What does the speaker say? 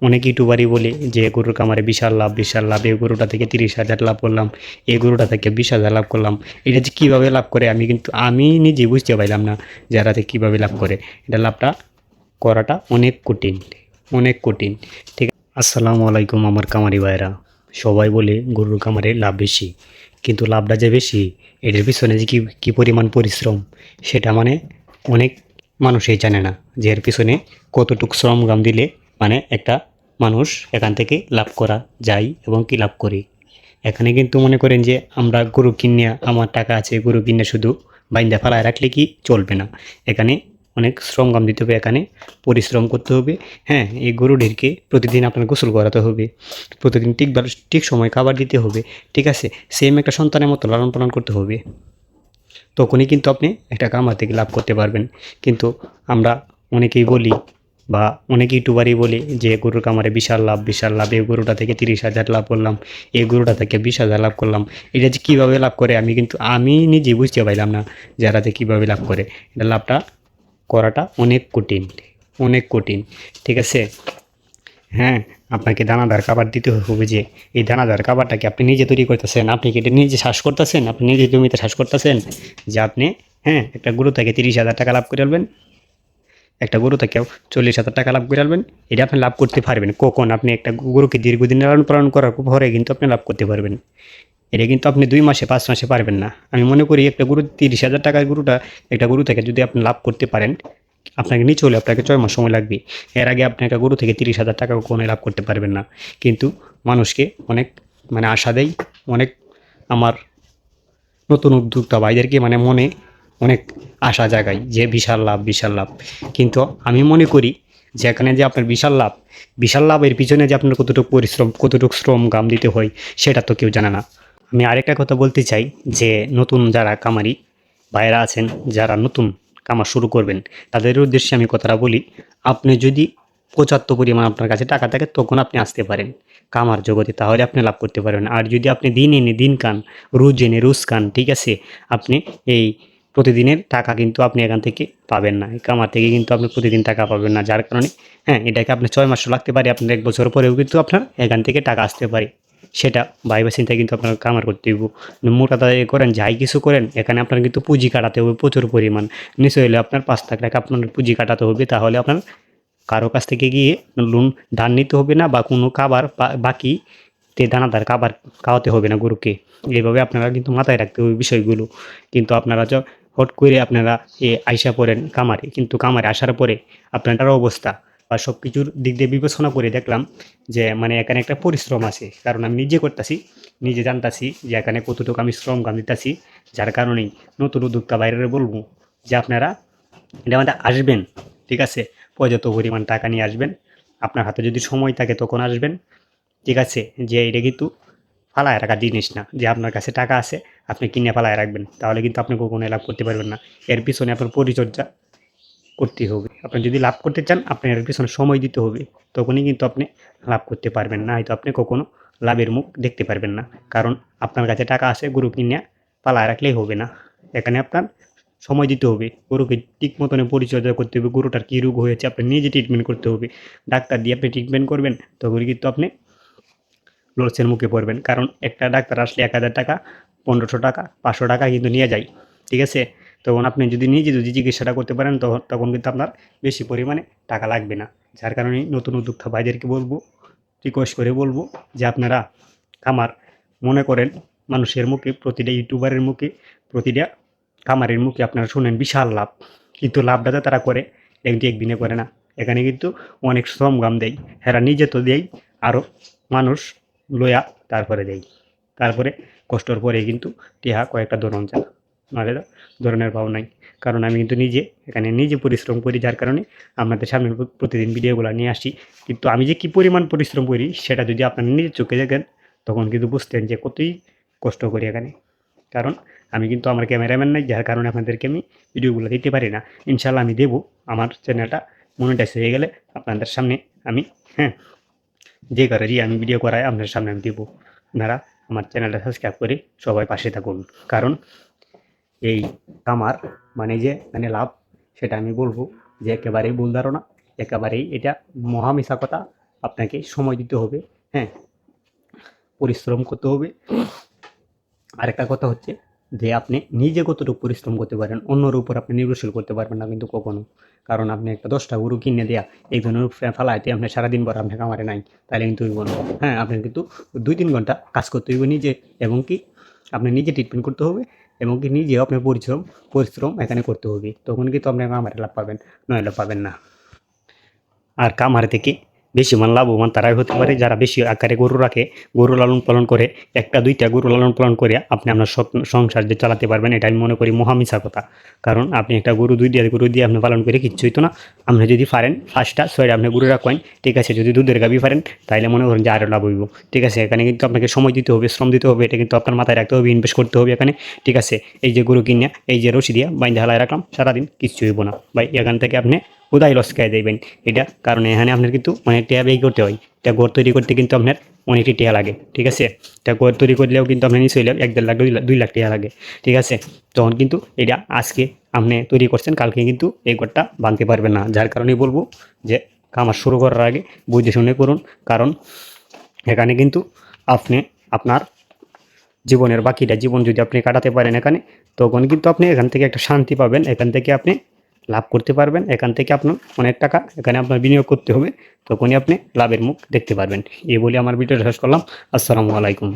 অনেক ইউটিউবারই বলে যে গরুর খামারে বিশাল লাভ, এই গরুটা থেকে 30,000 লাভ করলাম, এই গরুটা থেকে 20,000 লাভ করলাম। এটা যে কীভাবে লাভ করে আমি নিজে বুঝতে পারলাম না, যারা কীভাবে লাভ করে। এটা লাভটা করাটা অনেক কঠিন, অনেক কঠিন। ঠিক আছে? আসসালামু আলাইকুম আমার কামারি ভাইরা। সবাই বলে গরুর খামারে লাভ বেশি, কিন্তু লাভটা যে বেশি এটার পিছনে যে কী পরিমাণ পরিশ্রম সেটা অনেক মানুষই জানে না, যে এর পিছনে কতটুকু শ্রমঘাম দিলে একটা মানুষ এখান থেকে লাভ করা যায় এবং কি লাভ করি। এখানে কিন্তু মনে করেন যে আমরা গরু কিনে, আমার টাকা আছে গরু কিনে শুধু বাইন্দা ফেলায় রাখলে কি চলবে না। এখানে অনেক শ্রমঘাম দিতে হবে, এখানে পরিশ্রম করতে হবে। হ্যাঁ, এই গরুদেরকে প্রতিদিন আপনার গোসল করাতে হবে, প্রতিদিন ঠিক সময় খাবার দিতে হবে। ঠিক আছে? সেম একটা সন্তানের মতো লালন পালন করতে হবে। তখনই কিন্তু আপনি একটা খামার থেকে লাভ করতে পারবেন। কিন্তু আমরা অনেকেই বলি বা অনেক ইউটিউবারই বলে যে গরুর খামারে বিশাল লাভ, এই গরুটা থেকে 30,000 লাভ করলাম, এই গরুটা থেকে 20,000 লাভ করলাম। এটা যে কীভাবে লাভ করে আমি নিজে বুঝতে পারলাম না, যারা কীভাবে লাভ করে। এটা লাভটা করাটা অনেক কঠিন, অনেক কঠিন। ঠিক আছে? হ্যাঁ, আপনাকে দানাদার খাবার দিতে হবে। যে এই দানাদার খাবারটা কি আপনি নিজে তৈরি করতেছেন? আপনি কি এটা নিজে শ্বাস করতেছেন? আপনি নিজে জমিতে শ্বাস করতেছেন যে আপনি একটা গরু থেকে 30,000 টাকা লাভ করে ফেলবেন, একটা গরু থেকেও 40,000 টাকা লাভ করে ফেলবেন। এটা আপনি লাভ করতে পারবেন কখন? আপনি একটা গরুকে দীর্ঘদিন লালন পালন করার পরে কিন্তু আপনি লাভ করতে পারবেন। এটা কিন্তু আপনি 2 মাসে 5 মাসে পারবেন না। আমি মনে করি একটা গরু 30,000 টাকার একটা গরু থেকে যদি আপনি লাভ করতে পারেন, আপনাকে নিচে হলে আপনাকে 6 মাস সময় লাগবে। এর আগে আপনি একটা গরু থেকে 30,000 টাকা কখনোই লাভ করতে পারবেন না। কিন্তু মানুষকে অনেক আশা দেয়, অনেক আমার নতুন উদ্যোক্তা ভাইদেরকে মনে অনেক আশা জাগায় যে বিশাল লাভ। কিন্তু আমি মনে করি যে এখানে যে আপনার বিশাল লাভের পিছনে যে আপনার কতটুকু পরিশ্রম, কতটুকু শ্রম ঘাম দিতে হয় সেটা তো কেউ জানে না। আমি আরেকটা কথা বলতে চাই যে নতুন যারা খামারি ভাইয়েরা আছেন, যারা নতুন খামার শুরু করবেন, তাদের উদ্দেশ্যে আমি কথাটা বলি। আপনি যদি পর্যাপ্ত পরিমাণ আপনার কাছে টাকা থাকে তখন আপনি আসতে পারেন খামার জগতে, তাহলে আপনি লাভ করতে পারবেন। আর যদি আপনি দিন এনে দিন খান, রোজ এনে রোজ খান, ঠিক আছে, আপনি এই প্রতিদিনের টাকা কিন্তু আপনি এখান থেকে পাবেন না। এই খামার থেকে কিন্তু আপনি প্রতিদিন টাকা পাবেন না। যার কারণে এটাকে আপনার 6 মাসও লাগতে পারে, আপনার 1 বছর পরেও কিন্তু আপনার এখান থেকে টাকা আসতে পারে। সেটা ভাইবা চিন্তায় কিন্তু আপনার কামার করতে হইব। মোট কথা করেন, যাই কিছু করেন, এখানে আপনার কিন্তু পুঁজি কাটাতে হবে প্রচুর পরিমাণ। নিশ্চয় হলে আপনার 5 লাখ টাকা আপনার পুঁজি কাটাতে হবে, তাহলে আপনার কারো কাছ থেকে গিয়ে লোন ধার নিতে হবে না, বা কোনো খাবার বাকি দানাদার খাবার খাওয়াতে হবে না গরুকে। এইভাবে আপনারা কিন্তু মাথায় রাখতে হবে বিষয়গুলো। কিন্তু আপনারা হট করে আপনারা আইসা পড়েন খামারে, কিন্তু খামারে আসার পরে আপনার অবস্থা বা সব কিছুর দিক দিয়ে বিবেচনা করে দেখলাম যে এখানে একটা পরিশ্রম আছে। কারণ আমি নিজে করতেছি, নিজে জানতাছি যে এখানে কতটুকু আমি শ্রম গাম দিতেছি। যার কারণেই নতুন উদ্যোক্তা বাইরে বলবো যে আপনারা এটা আসবেন। ঠিক আছে? পর্যাপ্ত পরিমাণ টাকা নিয়ে আসবেন। আপনার হাতে যদি সময় থাকে তখন আসবেন। ঠিক আছে? যে এটা কিন্তু ফালায় রাখার জিনিস না, যে আপনার কাছে টাকা আছে আপনি কিনে ফালায় রাখবেন, তাহলে কিন্তু আপনি কখনোই লাভ করতে পারবেন না। এর পিছনে আপনার পরিচর্যা করতে হবে। আপনি যদি লাভ করতে চান, আপনার এর পিছনে সময় দিতে হবে। তখনই কিন্তু আপনি লাভ করতে পারবেন, না হয়তো আপনি কখনো লাভের মুখ দেখতে পারবেন না। কারণ আপনার কাছে টাকা আছে, গরু কিনে পালায় রাখলেই হবে না। এখানে আপনার সময় দিতে হবে। গরুকে ঠিক মতন পরিচর্যা করতে হবে। গরুটার কী রোগ হয়েছে আপনি নিজে ট্রিটমেন্ট করতে হবে। ডাক্তার দিয়ে আপনি ট্রিটমেন্ট করবেন, তখন কিন্তু আপনি লসের মুখে পড়বেন। কারণ একটা ডাক্তার আসলে 1,000 টাকা, 1,500 টাকা, 500 টাকা কিন্তু নিয়ে যায়। ঠিক আছে? তখন আপনি যদি নিজে চিকিৎসাটা করতে পারেন, তখন কিন্তু আপনার বেশি পরিমাণে টাকা লাগবে না। যার কারণে নতুন উদ্যোক্তা ভাইদেরকে বলবো, রিকোয়েস্ট করে বলবো যে আপনারা খামার মনে করেন, মানুষের মুখে, প্রতিটা ইউটিউবারের মুখে, প্রতিটা খামারের মুখে আপনারা শুনেন বিশাল লাভ। কিন্তু লাভটা যে তারা করে একদিনে করে না। এখানে কিন্তু অনেক শ্রম ঘাম দেয়। এরা নিজে তো দেয়, আরও মানুষ লইয়া তারপরে দেয়। তারপরে কষ্টর পরে কিন্তু টিহা কয়েকটা ধরন যায়, নাহলে ধরনের ভাব নাই। কারণ আমি কিন্তু নিজে পরিশ্রম করি, যার কারণে আপনাদের সামনে প্রতিদিন ভিডিওগুলো নিয়ে আসি। কিন্তু আমি যে কী পরিমাণ পরিশ্রম করি সেটা যদি আপনারা নিজের চোখে দেখেন, তখন কিন্তু বুঝতেন যে কতই কষ্ট করি এখানে। কারণ আমি কিন্তু আমার ক্যামেরাম্যান নাই, যার কারণে আপনাদেরকে আমি ভিডিওগুলো দিতে পারি না। ইনশাল্লাহ আমি দেবো, আমার চ্যানেলটা মনিটাইজ হয়ে গেলে আপনাদের সামনে আমি যে কারণেই আমি ভিডিও করাই আপনাদের সামনে আমি দেবো। আপনারা আমার চ্যানেলটা সাবস্ক্রাইব করে সবাই পাশে থাকুন। কারণ এই কামার যে লাভ, সেটা আমি বলবো যে একেবারেই ভুল ধারণা, একেবারেই এটা মহা মিছা কথা। আপনাকে সময় দিতে হবে, হ্যাঁ, পরিশ্রম করতে হবে। আরেকটা কথা হচ্ছে যে আপনি নিজে কতটুকু পরিশ্রম করতে পারেন, অন্যর উপর আপনি নির্ভরশীল করতে পারবেন না কিন্তু কখনো। কারণ আপনি একটা 10টা গরু কিনে দেয়া একজনের ফালাইতে আপনি সারাদিন পর আপনি খামারে নাই, তাহলে কিন্তু হইব না। হ্যাঁ, আপনার কিন্তু 2-3 ঘন্টা কাজ করতে হইব নিজে, এবং কি আপনি নিজে ট্রিটমেন্ট করতে হবে, এবং কি নিজেও আপনার পরিশ্রম এখানে করতে হবে। তখন কিন্তু আপনি খামারে লাভ পাবেন, নইলে পাবেন না। আর খামার থেকে বেশি লাভবান তারাই হতে পারে যারা বেশি আকারে গরু রাখে, গরু লালন পালন করে। 1টা 2টা গরু লালন পালন করে আপনি আপনার সংসার যে চালাতে পারবেন, এটা আমি মনে করি মহা মিছা কথা। কারণ আপনি একটা গরু 2টা গরু দিয়ে আপনি পালন করে কিচ্ছু হইতো না। আপনি যদি পারেন 5টা 6টা আপনি গরু রাখেন, ঠিক আছে, যদি দুধের গাভী পারেন তাইলে মনে করেন যে আরও লাভ হইব, ঠিক আছে। এখানে কিন্তু আপনাকে সময় দিতে হবে, শ্রম দিতে হবে, এটা কিন্তু আপনার মাথায় রাখতে হবে, ইনভেস্ট করতে হবে এখানে, ঠিক আছে। এই যে গরু কিনে এই যে রশি দিয়া বাইন্ধে হালায় রাখলাম, সারাদিন কিচ্ছু হইব না ভাই, এখান থেকে আপনি কোথায় লস খাই দেবেন এটা। কারণ এখানে আপনার কিন্তু অনেক টাকা ব্যয় করতে হয়, এটা ঘর তৈরি করতে কিন্তু আপনার অনেকটি টাকা লাগে, ঠিক আছে। এটা ঘর তৈরি করলেও কিন্তু আপনার নিচে হইলেও 1-1.5 লাখ 2 লাখ টাকা লাগে, ঠিক আছে। তখন কিন্তু এটা আজকে আপনি তৈরি করছেন, কালকে কিন্তু এই ঘরটা ভাঙতে পারবেন না। যার কারণেই বলবো যে খামার শুরু করার আগে বুঝে শুনে করুন। কারণ এখানে কিন্তু আপনি আপনার জীবনের বাকিটা জীবন যদি আপনি কাটাতে পারেন এখানে, তখন কিন্তু আপনি এখান থেকে একটা শান্তি পাবেন, এখান থেকে আপনি লাভ করতে পারবেন, এখান থেকে আপনার অনেক টাকা এখানে আপনার বিনিয়োগ করতে হবে, তখনই আপনি লাভের মুখ দেখতে পারবেন। এই বলে আমার ভিডিওটা শেষ করলাম। আসসালামু আলাইকুম।